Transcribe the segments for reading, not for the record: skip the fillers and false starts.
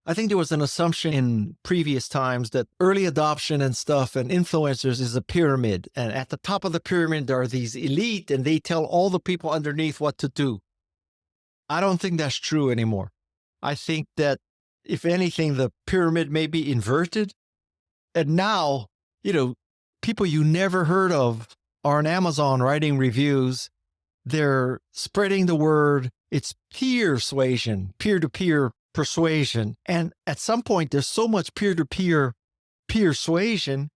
I think there was an assumption in previous times that early adoption and stuff and influencers is a pyramid. And at the top of the pyramid, there are these elite and they tell all the people underneath what to do. I don't think that's true anymore. I think that if anything, the pyramid may be inverted. And now, people you never heard of are on Amazon writing reviews. They're spreading the word. It's peer-suasion, peer-to-peer persuasion. And at some point, there's so much peer-to-peer persuasion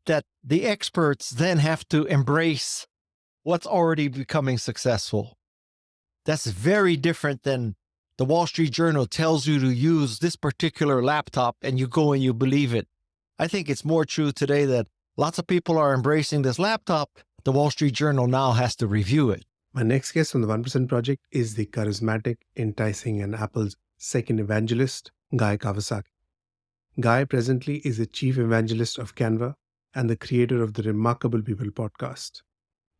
that the experts then have to embrace what's already becoming successful. That's very different than the Wall Street Journal tells you to use this particular laptop and you go and you believe it. I think it's more true today that lots of people are embracing this laptop. The Wall Street Journal now has to review it. My next guest from the 1% Project is the charismatic, enticing, and Apple's second evangelist, Guy Kawasaki. Guy presently is the chief evangelist of Canva and the creator of the Remarkable People podcast.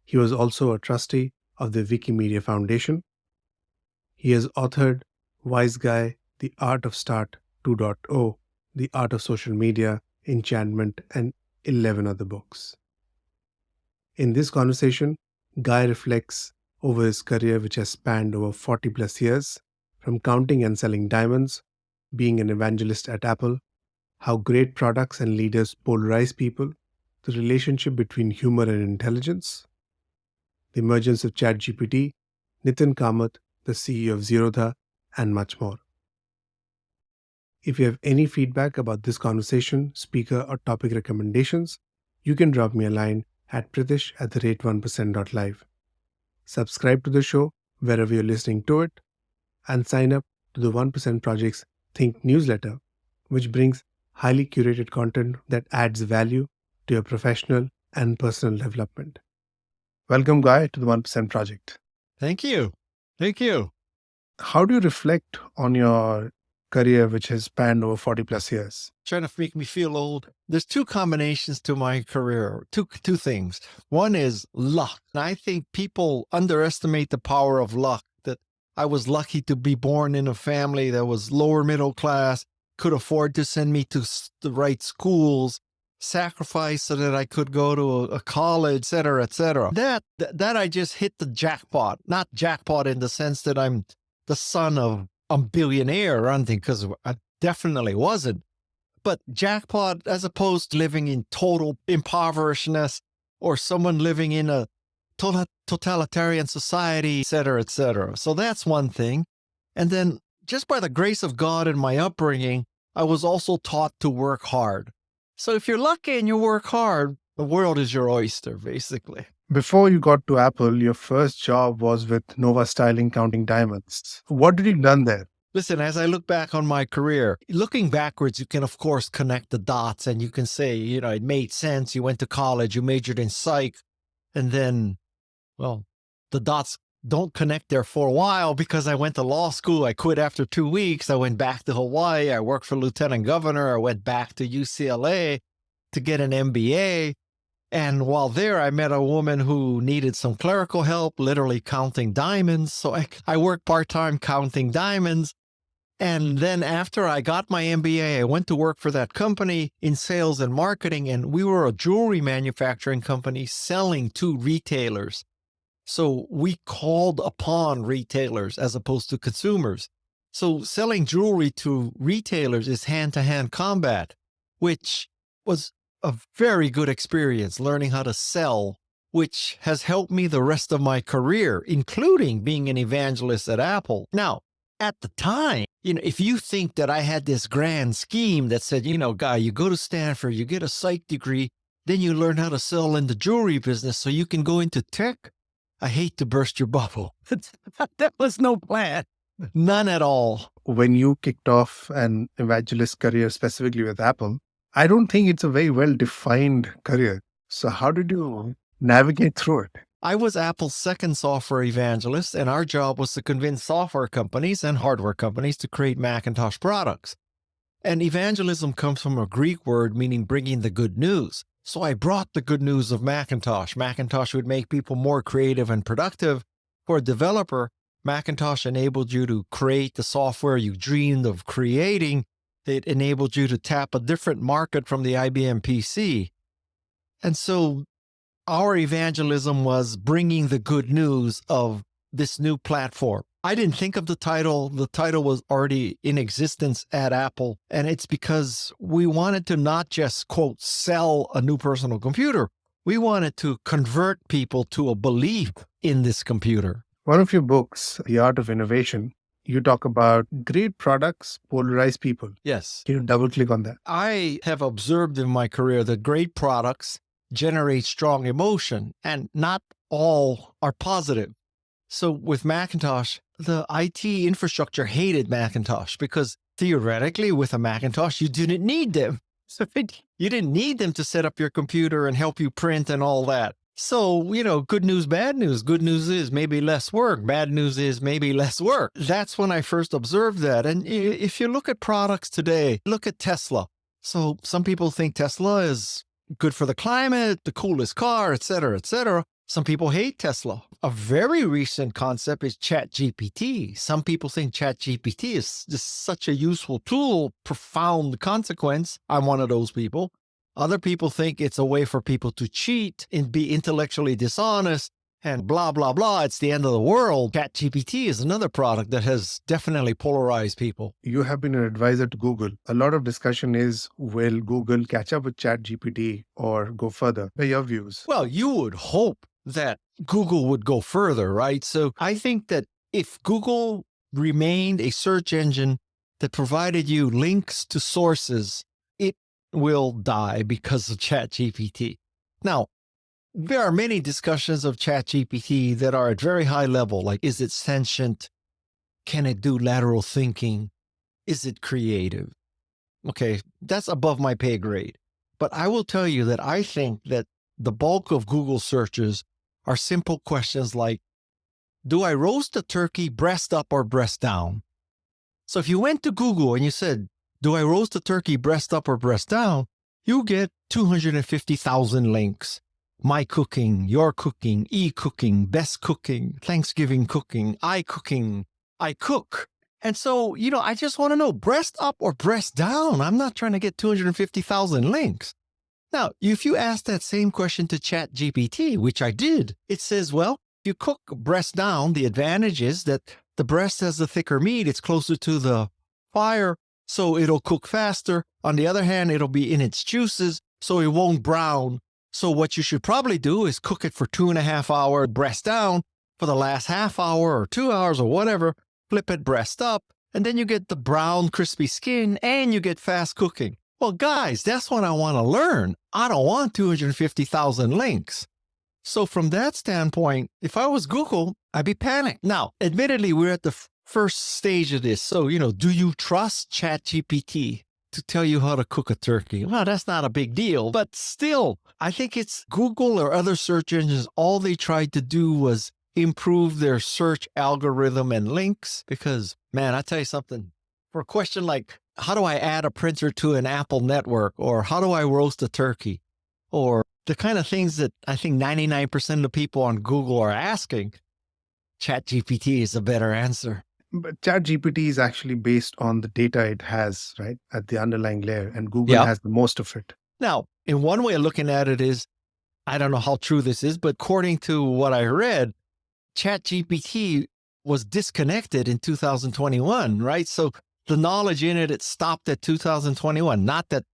He was also a trustee of the Wikimedia Foundation. He has authored Wise Guy, The Art of Start 2.0, The Art of Social Media, Enchantment, and 11 other books. In this conversation, Guy reflects over his career, which has spanned over 40 plus years, from counting and selling diamonds, being an evangelist at Apple, how great products and leaders polarize people, the relationship between humor and intelligence, the emergence of Chat GPT, Nithin Kamath, the CEO of Zerodha, and much more. If you have any feedback about this conversation, speaker, or topic recommendations, you can drop me a line at Pritish@1%.live. Subscribe to the show wherever you're listening to it, and sign up to the 1% Project's Think newsletter, which brings highly curated content that adds value to your professional and personal development. Welcome, Guy, to the 1% Project. Thank you. Thank you. How do you reflect on your career, which has spanned over 40 plus years? Trying to make me feel old. There's two combinations to my career, two things. One is luck. And I think people underestimate the power of luck, that I was lucky to be born in a family that was lower middle class, could afford to send me to the right schools, sacrifice so that I could go to a college, et cetera, et cetera. That I just hit the jackpot. Not jackpot in the sense that I'm the son of a billionaire or anything, because I definitely wasn't. But jackpot as opposed to living in total impoverishedness or someone living in a totalitarian society, et cetera, et cetera. So that's one thing. And then just by the grace of God and my upbringing, I was also taught to work hard. So if you're lucky and you work hard, the world is your oyster, basically. Before you got to Apple, your first job was with Nova Styling counting diamonds. What did you done there? Listen, as I look back on my career, looking backwards, you can, of course, connect the dots and you can say, it made sense. You went to college, you majored in psych, and then, well, the dots don't connect there for a while because I went to law school. I quit after 2 weeks. I went back to Hawaii. I worked for Lieutenant Governor. I went back to UCLA to get an MBA. And while there, I met a woman who needed some clerical help, literally counting diamonds. So I worked part-time counting diamonds. And then after I got my MBA, I went to work for that company in sales and marketing. And we were a jewelry manufacturing company selling to retailers. So we called upon retailers as opposed to consumers. So selling jewelry to retailers is hand-to-hand combat, which was a very good experience learning how to sell, which has helped me the rest of my career, including being an evangelist at Apple. Now, at the time, if you think that I had this grand scheme that said, Guy, you go to Stanford, you get a psych degree, then you learn how to sell in the jewelry business so you can go into tech, I hate to burst your bubble. That was no plan. None at all. When you kicked off an evangelist career specifically with Apple, I don't think it's a very well-defined career. So how did you navigate through it? I was Apple's second software evangelist, and our job was to convince software companies and hardware companies to create Macintosh products. And evangelism comes from a Greek word meaning bringing the good news. So I brought the good news of Macintosh. Macintosh would make people more creative and productive. For a developer, Macintosh enabled you to create the software you dreamed of creating It enabled you to tap a different market from the IBM PC. And so our evangelism was bringing the good news of this new platform. I didn't think of the title. The title was already in existence at Apple. And it's because we wanted to not just, quote, sell a new personal computer. We wanted to convert people to a belief in this computer. One of your books, The Art of Innovation, you talk about great products polarize people. Yes. Can you double click on that? I have observed in my career that great products generate strong emotion, and not all are positive. So with Macintosh, the IT infrastructure hated Macintosh because theoretically with a Macintosh, you didn't need them. So you didn't need them to set up your computer and help you print and all that. So, good news, bad news. Good news is maybe less work. Bad news is maybe less work. That's when I first observed that. And if you look at products today, look at Tesla. So some people think Tesla is good for the climate, the coolest car, et cetera, et cetera. Some people hate Tesla. A very recent concept is ChatGPT. Some people think ChatGPT is just such a useful tool, profound consequence. I'm one of those people. Other people think it's a way for people to cheat and be intellectually dishonest and blah, blah, blah. It's the end of the world. ChatGPT is another product that has definitely polarized people. You have been an advisor to Google. A lot of discussion is, will Google catch up with ChatGPT or go further? What are your views? Well, you would hope that Google would go further, right? So I think that if Google remained a search engine that provided you links to sources, it will die because of ChatGPT. Now, there are many discussions of ChatGPT that are at very high level, like is it sentient? Can it do lateral thinking? Is it creative? Okay, that's above my pay grade. But I will tell you that I think that the bulk of Google searches are simple questions like, do I roast a turkey breast up or breast down? So if you went to Google and you said, do I roast a turkey breast up or breast down? You get 250,000 links. My cooking, your cooking, e-cooking, best cooking, Thanksgiving cooking, I cook. And so, I just want to know, breast up or breast down? I'm not trying to get 250,000 links. Now, if you ask that same question to ChatGPT, which I did, it says, well, if you cook breast down, the advantage is that the breast has the thicker meat. It's closer to the fire, so it'll cook faster. On the other hand, it'll be in its juices, so it won't brown. So what you should probably do is cook it for 2.5 hours, breast down. For the last half hour or 2 hours or whatever, flip it breast up, and then you get the brown, crispy skin, and you get fast cooking. Well, guys, that's what I want to learn. I don't want 250,000 links. So from that standpoint, if I was Google, I'd be panicked. Now, admittedly, we're at the first stage of this. So, do you trust ChatGPT to tell you how to cook a turkey? Well, that's not a big deal. But still, I think it's Google or other search engines, all they tried to do was improve their search algorithm and links. Because, man, I tell you something, for a question like, how do I add a printer to an Apple network? Or how do I roast a turkey? Or the kind of things that I think 99% of people on Google are asking, ChatGPT is a better answer. But ChatGPT is actually based on the data it has, right, at the underlying layer, and Google has the most of it. Now, in one way of looking at it is, I don't know how true this is, but according to what I read, ChatGPT was disconnected in 2021, right? So the knowledge in it stopped at 2021. Not that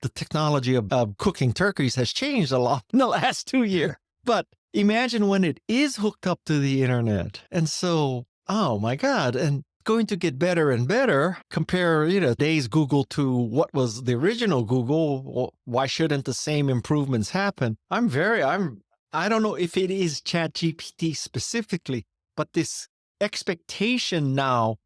the technology of cooking turkeys has changed a lot in the last 2 years. But imagine when it is hooked up to the internet. And so, oh my God, and going to get better and better. Compare, today's Google to what was the original Google. Why shouldn't the same improvements happen? I don't know if it is ChatGPT specifically, but this expectation now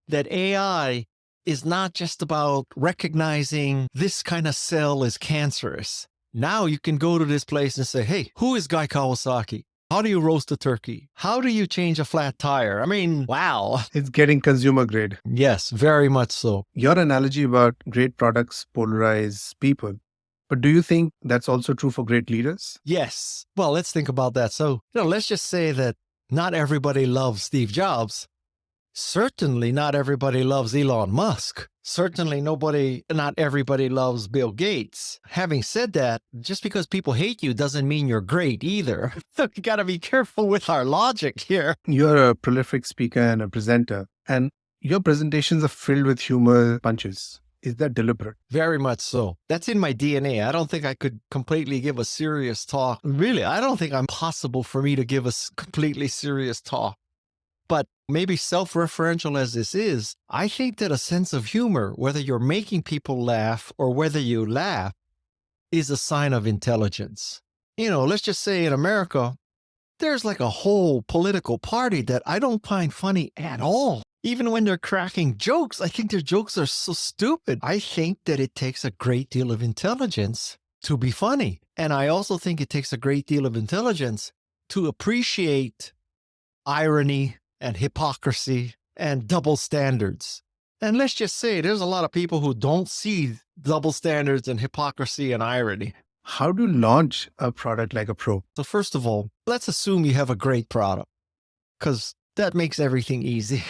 that AI is not just about recognizing this kind of cell is cancerous. Now you can go to this place and say, hey, who is Guy Kawasaki? How do you roast a turkey? How do you change a flat tire? I mean, wow. It's getting consumer grade. Yes, very much so. Your analogy about great products polarize people. But do you think that's also true for great leaders? Yes. Well, let's think about that. So, let's just say that not everybody loves Steve Jobs. Certainly not everybody loves Elon Musk. Certainly not everybody loves Bill Gates. Having said that, just because people hate you doesn't mean you're great either. So you got to be careful with our logic here. You're a prolific speaker and a presenter, and your presentations are filled with humor punches. Is that deliberate? Very much so. That's in my DNA. I don't think I could completely give a serious talk. Really, I don't think I'm possible for me to give a completely serious talk. But maybe self-referential as this is, I think that a sense of humor, whether you're making people laugh or whether you laugh, is a sign of intelligence. Let's just say in America, there's like a whole political party that I don't find funny at all. Even when they're cracking jokes, I think their jokes are so stupid. I think that it takes a great deal of intelligence to be funny. And I also think it takes a great deal of intelligence to appreciate irony and hypocrisy and double standards. And let's just say there's a lot of people who don't see double standards and hypocrisy and irony. How do you launch a product like a pro? So first of all, let's assume you have a great product, because that makes everything easy.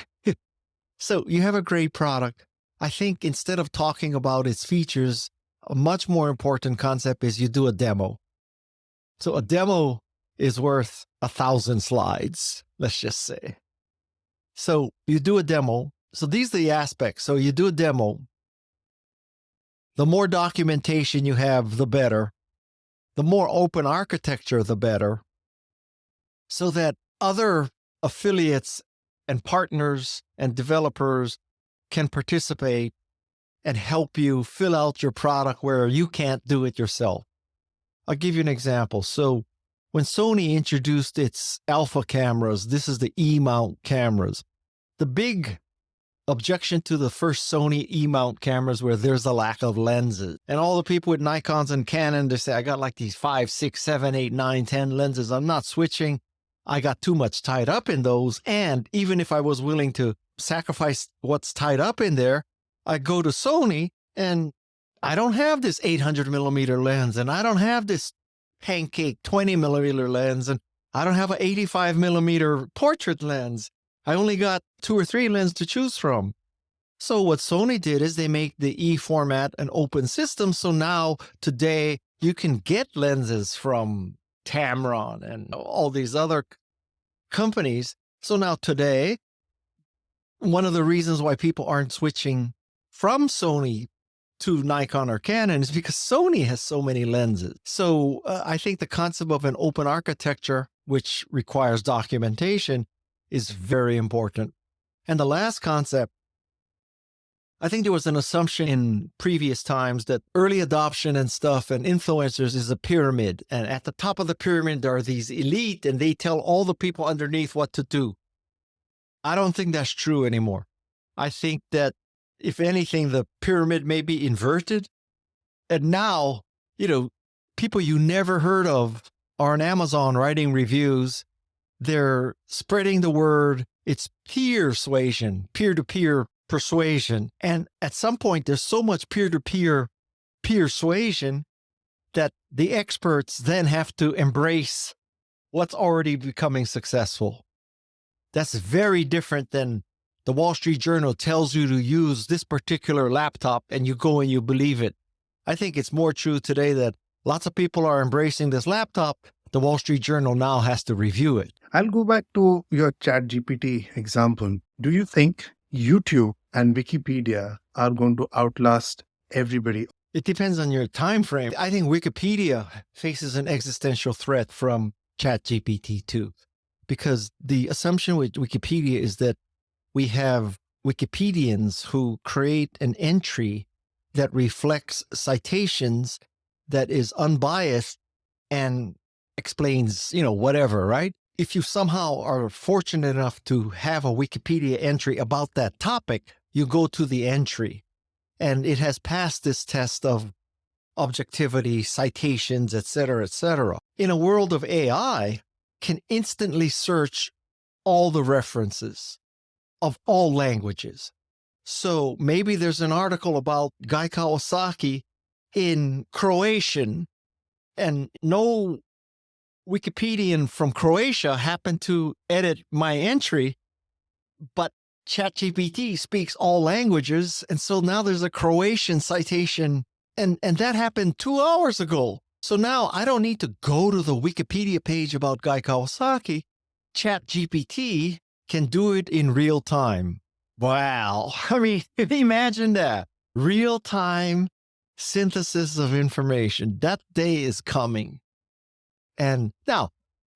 So you have a great product. I think instead of talking about its features, a much more important concept is you do a demo. So a demo is worth 1,000 slides, let's just say. So you do a demo. So these are the aspects. So you do a demo. The more documentation you have, the better. The more open architecture, the better. So that other affiliates and partners and developers can participate and help you fill out your product where you can't do it yourself. I'll give you an example. So when Sony introduced its alpha cameras, this is the E-mount cameras. The big objection to the first Sony E-mount cameras where there's a lack of lenses. And all the people with Nikons and Canon, they say, I got like these 5, 6, 7, 8, 9, 10 lenses. I'm not switching. I got too much tied up in those. And even if I was willing to sacrifice what's tied up in there, I go to Sony and I don't have this 800 millimeter lens, and I don't have this pancake 20 millimeter lens, and I don't have an 85 millimeter portrait lens. I only got 2 or 3 lenses to choose from. So what Sony did is they make the E format an open system. So now today you can get lenses from Tamron and all these other companies. So now today, one of the reasons why people aren't switching from Sony to Nikon or Canon is because Sony has so many lenses. So I think the concept of an open architecture, which requires documentation, is very important. And the last concept, I think there was an assumption in previous times that early adoption and stuff and influencers is a pyramid. And at the top of the pyramid, there are these elite and they tell all the people underneath what to do. I don't think that's true anymore. I think that if anything, the pyramid may be inverted. And now, people you never heard of are on Amazon writing reviews. They're spreading the word. It's peer suasion, peer-to-peer persuasion. And at some point, there's so much peer-to-peer persuasion that the experts then have to embrace what's already becoming successful. That's very different than the Wall Street Journal tells you to use this particular laptop and you go and you believe it. I think it's more true today that lots of people are embracing this laptop. The Wall Street Journal now has to review it. I'll go back to your ChatGPT example. Do you think YouTube and Wikipedia are going to outlast everybody? It depends on your time frame. I think Wikipedia faces an existential threat from ChatGPT too, because the assumption with Wikipedia is that we have Wikipedians who create an entry that reflects citations that is unbiased and explains, whatever, right? If you somehow are fortunate enough to have a Wikipedia entry about that topic, you go to the entry and it has passed this test of objectivity, citations, etc., etc. In a world of AI, can instantly search all the references of all languages. So maybe there's an article about Guy Kawasaki in Croatian, and no Wikipedian from Croatia happened to edit my entry, but ChatGPT speaks all languages. And so now there's a Croatian citation. And that happened 2 hours ago. So now I don't need to go to the Wikipedia page about Guy Kawasaki. ChatGPT can do it in real time. Wow. I mean, imagine that. Real time synthesis of information. That day is coming. And now,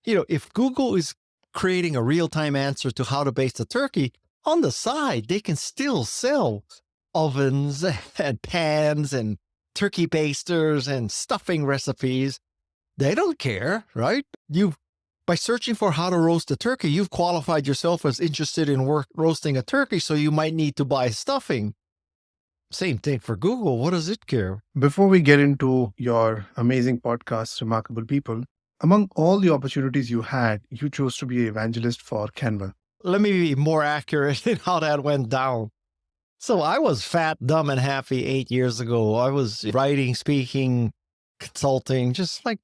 if Google is creating a real time answer to how to baste a turkey, on the side, they can still sell ovens and pans and turkey basters and stuffing recipes. They don't care, right? By searching for how to roast a turkey, you've qualified yourself as interested in roasting a turkey, so you might need to buy stuffing. Same thing for Google. What does it care? Before we get into your amazing podcast, Remarkable People, among all the opportunities you had, you chose to be an evangelist for Canva. Let me be more accurate in how that went down. So I was fat, dumb, and happy 8 years ago. I was writing, speaking, consulting, just like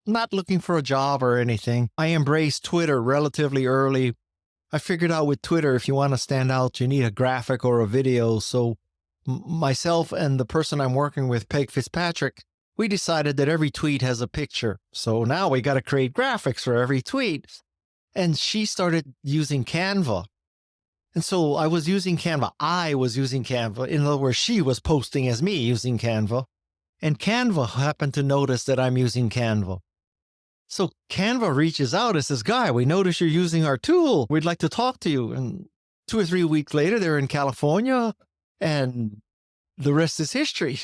not looking for a job or anything. I embraced Twitter relatively early. I figured out with Twitter, if you want to stand out, you need a graphic or a video. So myself and the person I'm working with, Peg Fitzpatrick, we decided that every tweet has a picture. So now we got to create graphics for every tweet. And she started using Canva. And so I was using Canva. I was using Canva. In other words, she was posting as me using Canva. And Canva happened to notice that I'm using Canva. So Canva reaches out and says, Guy, we notice you're using our tool. We'd like to talk to you. And 2 or 3 weeks later, they're in California. And the rest is history.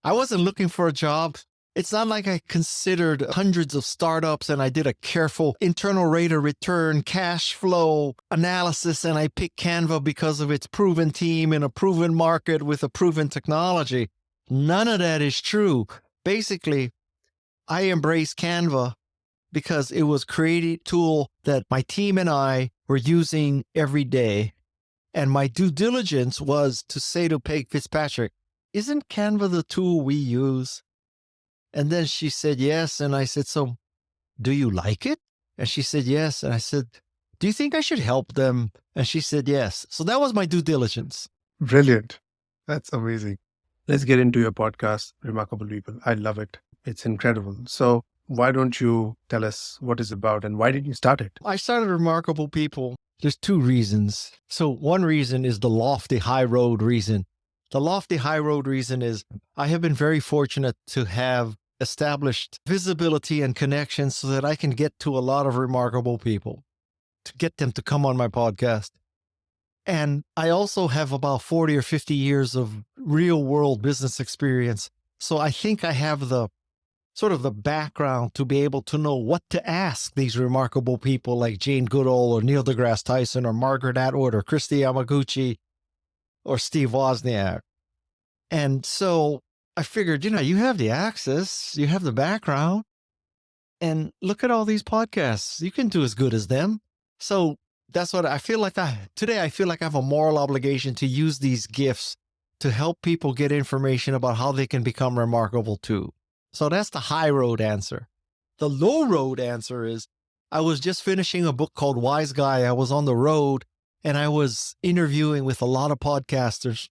I wasn't looking for a job. It's not like I considered hundreds of startups and I did a careful internal rate of return, cash flow analysis, and I picked Canva because of its proven team in a proven market with a proven technology. None of that is true. Basically, I embraced Canva because it was a creative tool that my team and I were using every day. And my due diligence was to say to Peg Fitzpatrick, isn't Canva the tool we use? And then she said yes. And I said, so do you like it? And she said yes. And I said, do you think I should help them? And she said yes. So that was my due diligence. Brilliant. That's amazing. Let's get into your podcast, Remarkable People. I love it. It's incredible. So why don't you tell us what it's about and why did you start it? I started Remarkable People. There's 2 reasons. So one reason is the lofty high road reason. The lofty high road reason is I have been very fortunate to have established visibility and connections so that I can get to a lot of remarkable people, to get them to come on my podcast. And I also have about 40 or 50 years of real world business experience. So I think I have the sort of the background to be able to know what to ask these remarkable people like Jane Goodall or Neil deGrasse Tyson or Margaret Atwood or Christy Yamaguchi or Steve Wozniak. And so I figured, you have the access, you have the background, and look at all these podcasts. You can do as good as them. So that's what I feel like. Today, I feel like I have a moral obligation to use these gifts to help people get information about how they can become remarkable too. So that's the high road answer. The low road answer is I was just finishing a book called Wise Guy. I was on the road and I was interviewing with a lot of podcasters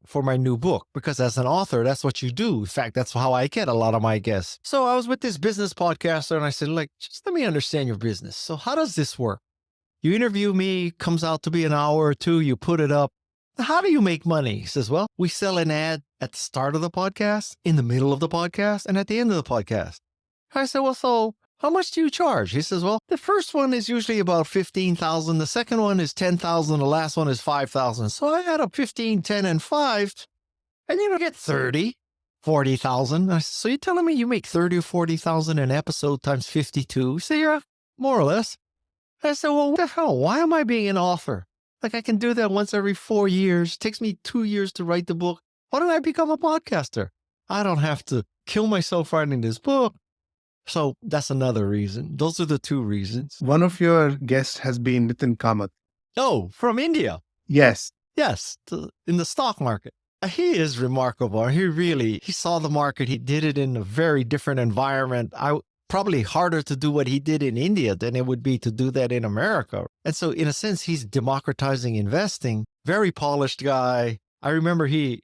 for my new book, because as an author, that's what you do. In fact, that's how I get a lot of my guests. So I was with this business podcaster and I said, just let me understand your business. So how does this work? You interview me, comes out to be an hour or 2, you put it up. How do you make money? He says, well, we sell an ad at the start of the podcast, in the middle of the podcast, and at the end of the podcast. I said, well, so how much do you charge? He says, well, the first one is usually about $15,000. The second one is $10,000. The last one is $5,000. So I add up 15, 10, and 5, and you get 30, 40,000. I said, so you're telling me you make 30 or 40,000 an episode times 52? He said, yeah, more or less. I said, well, what the hell? Why am I being an author? I can do that once every 4 years. It takes me 2 years to write the book. Why don't I become a podcaster? I don't have to kill myself writing this book. So that's another reason. Those are the 2 reasons. One of your guests has been Nithin Kamath. Oh, from India. Yes. Yes, in the stock market. He is remarkable. He saw the market. He did it in a very different environment. Probably harder to do what he did in India than it would be to do that in America. And so in a sense, he's democratizing investing. very polished guy. I remember he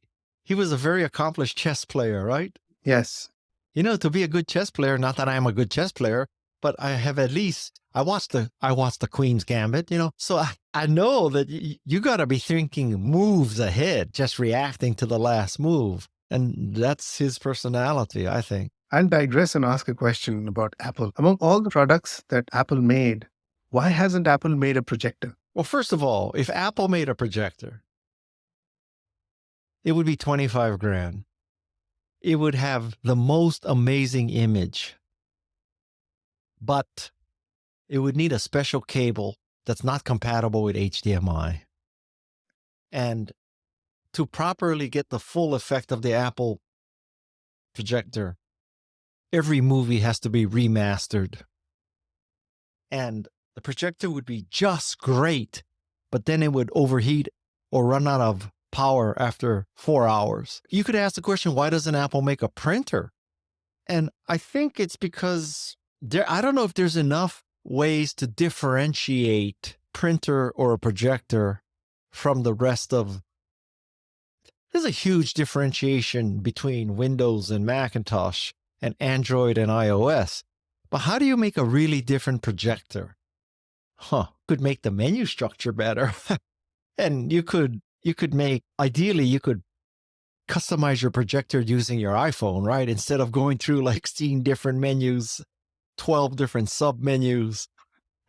was a very accomplished chess player, right? Yes. You know, to be a good chess player, not that I'm a good chess player, but I have at least, I watched the Queen's Gambit, you know, so I know that you got to be thinking moves ahead, just reacting to the last move. And that's his personality, I think. I'll digress and ask a question about Apple. Among all the products that Apple made, why hasn't Apple made a projector? Well, first of all, if Apple made a projector, it would be 25 grand. It would have the most amazing image, but it would need a special cable that's not compatible with HDMI. And to properly get the full effect of the Apple projector, every movie has to be remastered. And the projector would be just great, but then it would overheat or run out of power after 4 hours. You could ask the question, why doesn't Apple make a printer? And I think it's because I don't know if there's enough ways to differentiate printer or a projector from the rest of. There's a huge differentiation between Windows and Macintosh and Android and iOS. But how do you make a really different projector? Could make the menu structure better. And you could ideally you could customize your projector using your iPhone, right? Instead of going through like 16 different menus, 12 different sub menus,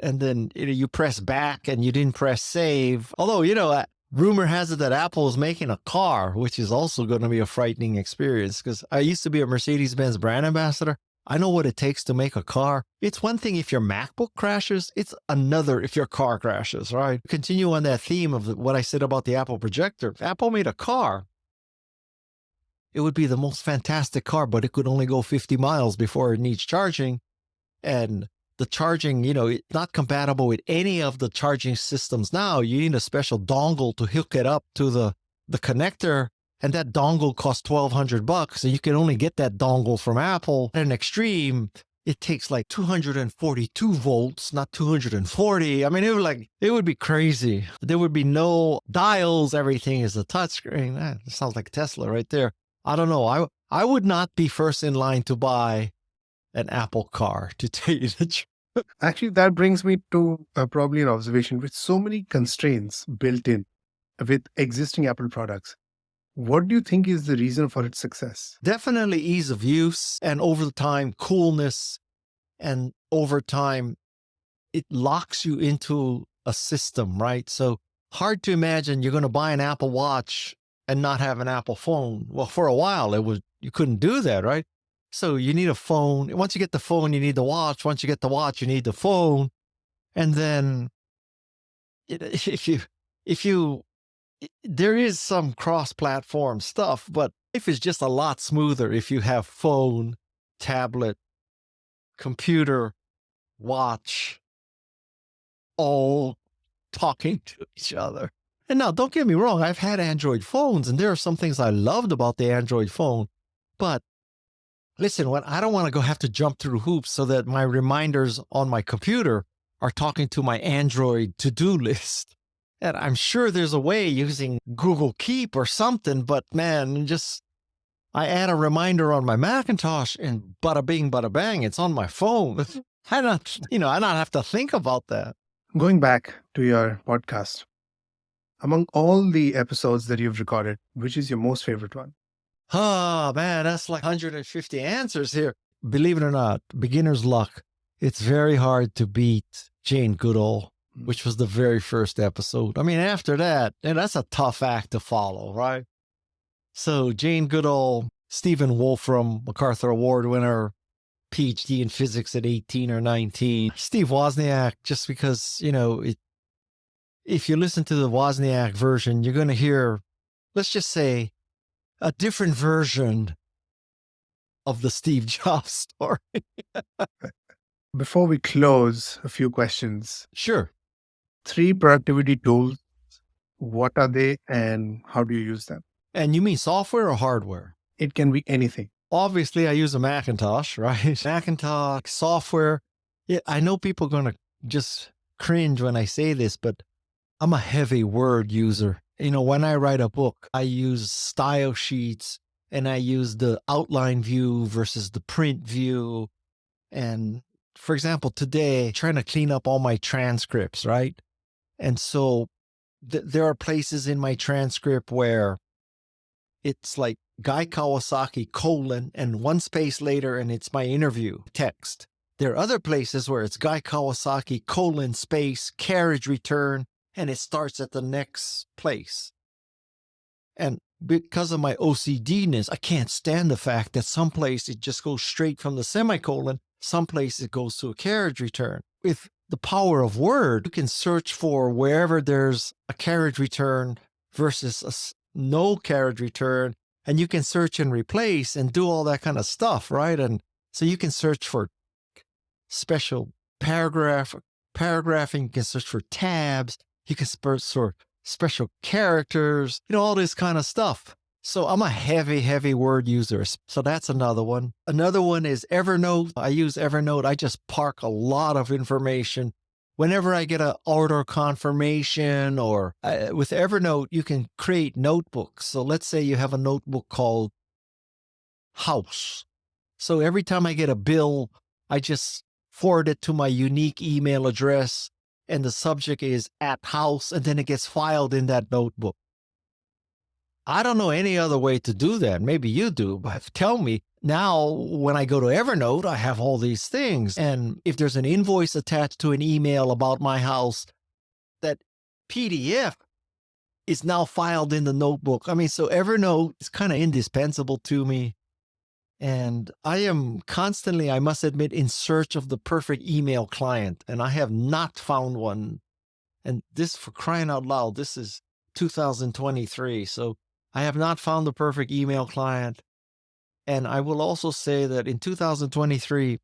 and then you press back and you didn't press save. Although, rumor has it that Apple is making a car, which is also going to be a frightening experience, because I used to be a Mercedes-Benz brand ambassador. I know what it takes to make a car. It's one thing if your MacBook crashes, it's another if your car crashes, right? Continue on that theme of what I said about the Apple projector. If Apple made a car, it would be the most fantastic car, but it could only go 50 miles before it needs charging. And the charging, it's not compatible with any of the charging systems now. You need a special dongle to hook it up to the connector. And that dongle costs $1,200, and you can only get that dongle from Apple. At an extreme, it takes like 242 volts, not 240. I mean, it would be crazy. There would be no dials. Everything is a touchscreen. That sounds like Tesla right there. I don't know. I would not be first in line to buy an Apple car, to tell you the truth. Actually, that brings me to probably an observation. With so many constraints built in with existing Apple products, what do you think is the reason for its success? Definitely ease of use, and over time, coolness. And over time, it locks you into a system, right? So hard to imagine you're going to buy an Apple Watch and not have an Apple phone. Well, for a while, you couldn't do that, right? So you need a phone. Once you get the phone, you need the watch. Once you get the watch, you need the phone. And then there is some cross-platform stuff, but life is just a lot smoother if you have phone, tablet, computer, watch, all talking to each other. And now, don't get me wrong, I've had Android phones, and there are some things I loved about the Android phone. But listen, I don't want to have to jump through hoops so that my reminders on my computer are talking to my Android to-do list. And I'm sure there's a way using Google Keep or something, but man, I add a reminder on my Macintosh and bada bing, bada bang, it's on my phone. I don't have to think about that. Going back to your podcast, among all the episodes that you've recorded, which is your most favorite one? Oh, man, that's like 150 answers here. Believe it or not, beginner's luck. It's very hard to beat Jane Goodall, which was the very first episode. I mean, after that, and that's a tough act to follow, right? So Jane Goodall, Stephen Wolfram, MacArthur Award winner, PhD in physics at 18 or 19. Steve Wozniak, just because, if you listen to the Wozniak version, you're going to hear, let's just say, a different version of the Steve Jobs story. Before we close, a few questions. Sure. 3 productivity tools. What are they and how do you use them? And you mean software or hardware? It can be anything. Obviously, I use a Macintosh, right? Macintosh, software. Yeah, I know people are going to just cringe when I say this, but I'm a heavy Word user. when I write a book, I use style sheets and I use the outline view versus the print view. And for example, today, trying to clean up all my transcripts, right? And so there are places in my transcript where it's like Guy Kawasaki : and one space later, and it's my interview text. There are other places where it's Guy Kawasaki : space carriage return, and it starts at the next place. And because of my OCD-ness, I can't stand the fact that someplace it just goes straight from the semicolon, someplace it goes to a carriage return. With the power of word, you can search for wherever there's a carriage return versus no carriage return, and you can search and replace and do all that kind of stuff, right? And so you can search for special paragraphing, you can search for tabs, you can search for special characters, all this kind of stuff. So I'm a heavy word user. So that's another one. Another one is Evernote. I use Evernote. I just park a lot of information. Whenever I get an order confirmation or with Evernote, you can create notebooks. So let's say you have a notebook called House. So every time I get a bill, I just forward it to my unique email address, and the subject is @house, and then it gets filed in that notebook. I don't know any other way to do that. Maybe you do, but tell me. Now, when I go to Evernote, I have all these things. And if there's an invoice attached to an email about my house, that PDF is now filed in the notebook. I mean, so Evernote is kind of indispensable to me. And I am constantly, I must admit, in search of the perfect email client. And I have not found one. And this, for crying out loud, this is 2023. So I have not found the perfect email client. And I will also say that in 2023,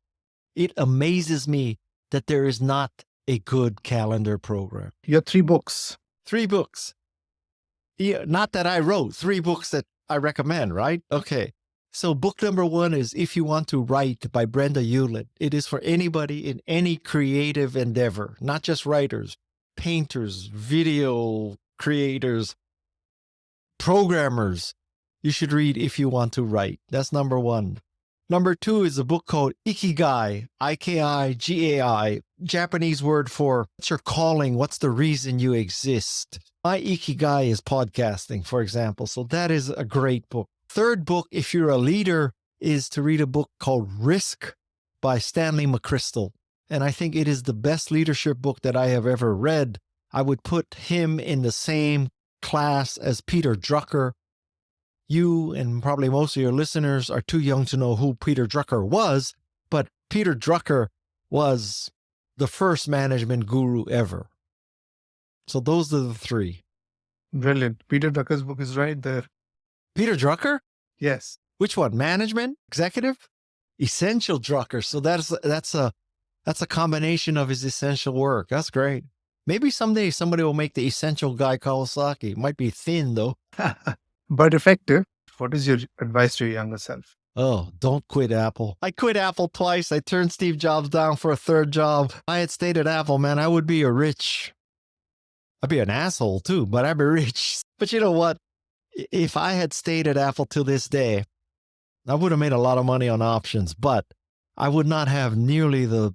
it amazes me that there is not a good calendar program. Your 3 books. 3 books. Yeah, not that I wrote, 3 books that I recommend, right? Okay. So book number 1 is If You Want to Write by Brenda Hewlett. It is for anybody in any creative endeavor, not just writers, painters, video creators, programmers. You should read If You Want to Write. That's number 1. Number 2 is a book called Ikigai, Ikigai, Japanese word for what's your calling, what's the reason you exist. My Ikigai is podcasting, for example. So that is a great book. Third book, if you're a leader, is to read a book called Risk by Stanley McChrystal. And I think it is the best leadership book that I have ever read. I would put him in the same class as Peter Drucker. You and probably most of your listeners are too young to know who Peter Drucker was, but Peter Drucker was the first management guru ever. So those are the 3. Brilliant. Peter Drucker's book is right there. Peter Drucker? Yes. Which one? Management? Executive? Essential Drucker. So that's a combination of his essential work. That's great. Maybe someday somebody will make the essential Guy Kawasaki. Might be thin though. But effective. What is your advice to your younger self? Oh, don't quit Apple. I quit Apple twice. I turned Steve Jobs down for a 3rd job. I had stayed at Apple, man, I would be I'd be an asshole too, but I'd be rich. But you know what? If I had stayed at Apple till this day, I would have made a lot of money on options, but I would not have nearly the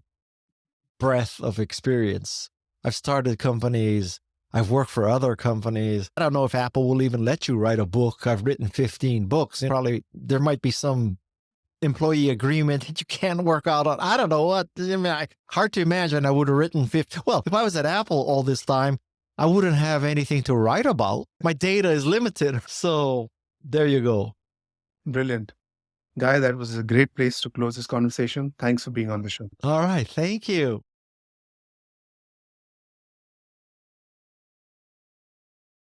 breadth of experience. I've started companies. I've worked for other companies. I don't know if Apple will even let you write a book. I've written 15 books. And probably there might be some employee agreement that you can't work out on. I don't know what. I mean, hard to imagine I would have written 50. Well, if I was at Apple all this time, I wouldn't have anything to write about. My data is limited. So there you go. Brilliant. Guy, that was a great place to close this conversation. Thanks for being on the show. All right. Thank you.